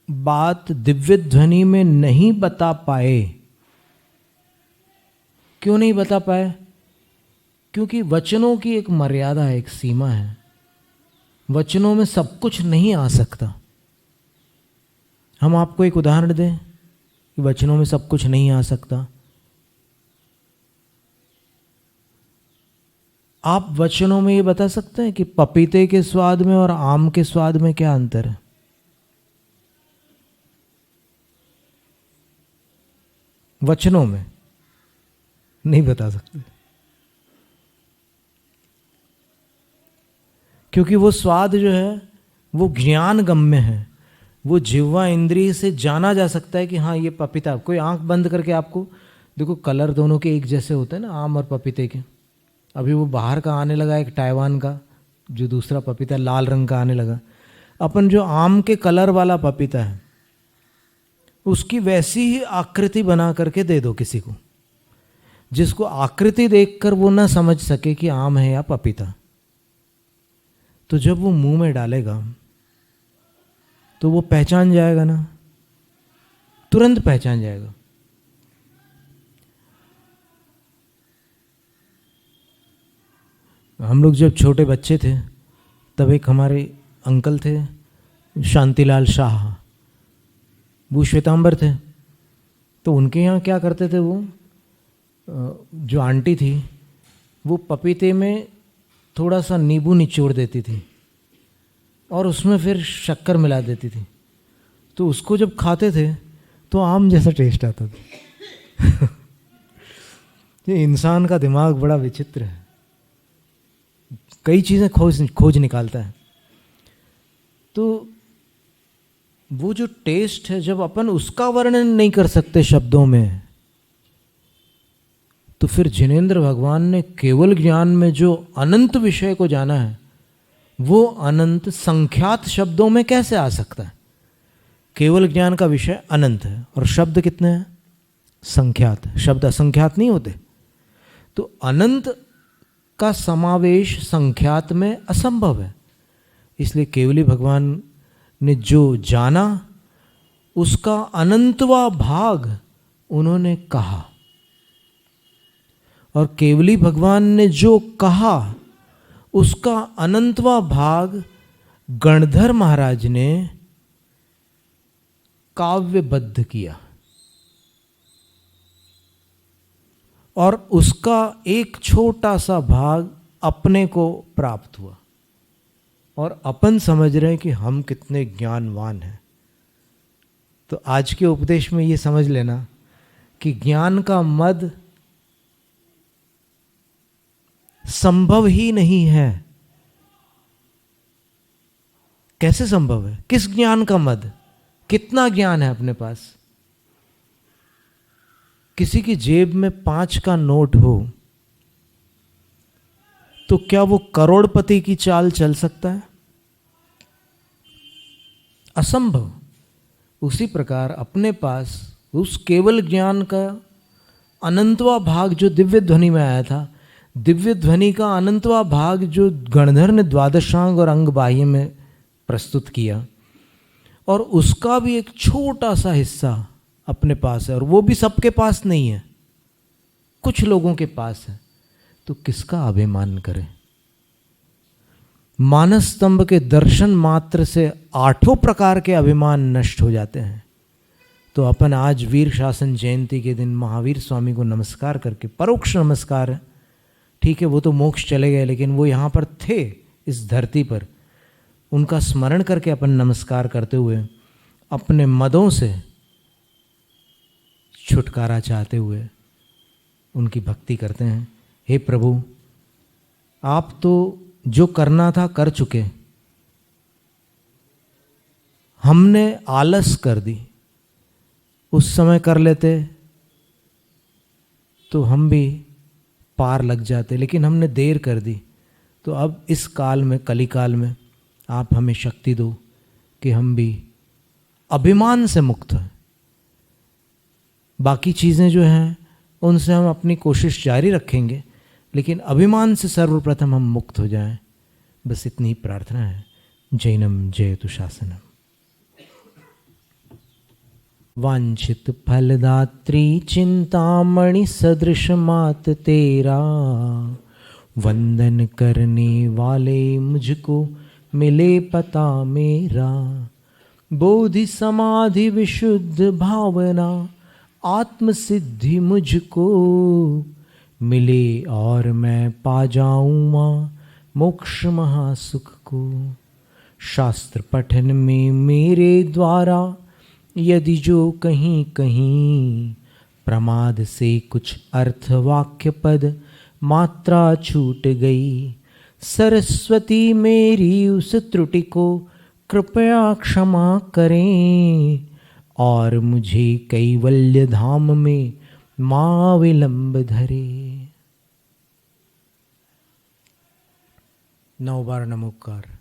बात दिव्य ध्वनि में नहीं बता पाए, क्यों नहीं बता पाए? क्योंकि वचनों की एक मर्यादा है, एक सीमा है। वचनों में सब कुछ नहीं आ सकता। हम आपको एक उदाहरण दें कि वचनों में सब कुछ नहीं आ सकता। आप वचनों में ये बता सकते हैं कि पपीते के स्वाद में और आम के स्वाद में क्या अंतर है? वचनों में नहीं बता सकते, क्योंकि वो स्वाद जो है वो ज्ञान गम्य है। वो जिह्वा इंद्रिय से जाना जा सकता है कि हाँ ये पपीता। कोई आंख बंद करके आपको देखो, कलर दोनों के एक जैसे होते हैं ना, आम और पपीते के। अभी वो बाहर का आने लगा एक ताइवान का, जो दूसरा पपीता लाल रंग का आने लगा। अपन जो आम के कलर वाला पपीता है उसकी वैसी ही आकृति बना करके दे दो किसी को, जिसको आकृति देखकर वो ना समझ सके कि आम है या पपीता। तो जब वो मुंह में डालेगा तो वो पहचान जाएगा ना, तुरंत पहचान जाएगा। हम लोग जब छोटे बच्चे थे तब एक हमारे अंकल थे, शांतिलाल शाह, वो श्वेतांबर थे। तो उनके यहाँ क्या करते थे, वो जो आंटी थी वो पपीते में थोड़ा सा नींबू निचोड़ देती थी और उसमें फिर शक्कर मिला देती थी। तो उसको जब खाते थे तो आम जैसा टेस्ट आता था। ये इंसान का दिमाग बड़ा विचित्र है, कई चीज़ें खोज निकालता है। तो वो जो टेस्ट है, जब अपन उसका वर्णन नहीं कर सकते शब्दों में, तो फिर जिनेंद्र भगवान ने केवल ज्ञान में जो अनंत विषय को जाना है वो अनंत संख्यात शब्दों में कैसे आ सकता है? केवल ज्ञान का विषय अनंत है और शब्द कितने हैं? संख्यात। शब्द असंख्यात नहीं होते। तो अनंत का समावेश संख्यात में असंभव है। इसलिए केवली भगवान ने जो जाना उसका अनंतवा भाग उन्होंने कहा, और केवली भगवान ने जो कहा उसका अनंतवा भाग गणधर महाराज ने काव्यबद्ध किया, और उसका एक छोटा सा भाग अपने को प्राप्त हुआ। और अपन समझ रहे हैं कि हम कितने ज्ञानवान हैं। तो आज के उपदेश में ये समझ लेना कि ज्ञान का मद संभव ही नहीं है। कैसे संभव है? किस ज्ञान का मद? कितना ज्ञान है अपने पास? किसी की जेब में 5 का नोट हो तो क्या वो करोड़पति की चाल चल सकता है? असंभव। उसी प्रकार अपने पास उस केवल ज्ञान का अनंतवा भाग जो दिव्य ध्वनि में आया था, दिव्य ध्वनि का अनंतवा भाग जो गणधर ने द्वादशांग और अंग बाह्य में प्रस्तुत किया, और उसका भी एक छोटा सा हिस्सा अपने पास है, और वो भी सबके पास नहीं है, कुछ लोगों के पास है। तो किसका अभिमान करें? मानस स्तंभ के दर्शन मात्र से 8 प्रकार के अभिमान नष्ट हो जाते हैं। तो अपन आज वीर शासन जयंती के दिन महावीर स्वामी को नमस्कार करके, परोक्ष नमस्कार है, ठीक है, वो तो मोक्ष चले गए, लेकिन वो यहाँ पर थे इस धरती पर, उनका स्मरण करके अपन नमस्कार करते हुए अपने मदों से छुटकारा चाहते हुए उनकी भक्ति करते हैं। हे प्रभु, आप तो जो करना था कर चुके, हमने आलस कर दी। उस समय कर लेते तो हम भी पार लग जाते, लेकिन हमने देर कर दी। तो अब इस काल में, कलिकाल में, आप हमें शक्ति दो कि हम भी अभिमान से मुक्त हैं। बाकी चीज़ें जो हैं उनसे हम अपनी कोशिश जारी रखेंगे, लेकिन अभिमान से सर्वप्रथम हम मुक्त हो जाएं। बस इतनी ही प्रार्थना है। जैनम जयतु शासनम। वांछित फलदात्री चिंतामणि सदृश मात तेरा, वंदन करने वाले मुझको मिले पता मेरा। बोधि समाधि विशुद्ध भावना आत्म सिद्धि मुझको मिले, और मैं पा जाऊँ माँ मोक्ष महासुख को। शास्त्र पठन में मेरे द्वारा यदि जो कहीं कहीं प्रमाद से कुछ अर्थ वाक्य पद मात्रा छूट गई, सरस्वती मेरी उस त्रुटि को कृपया क्षमा करें, और मुझे कैवल्य धाम में माँ विलंब धरे। 9 बार नमोकार।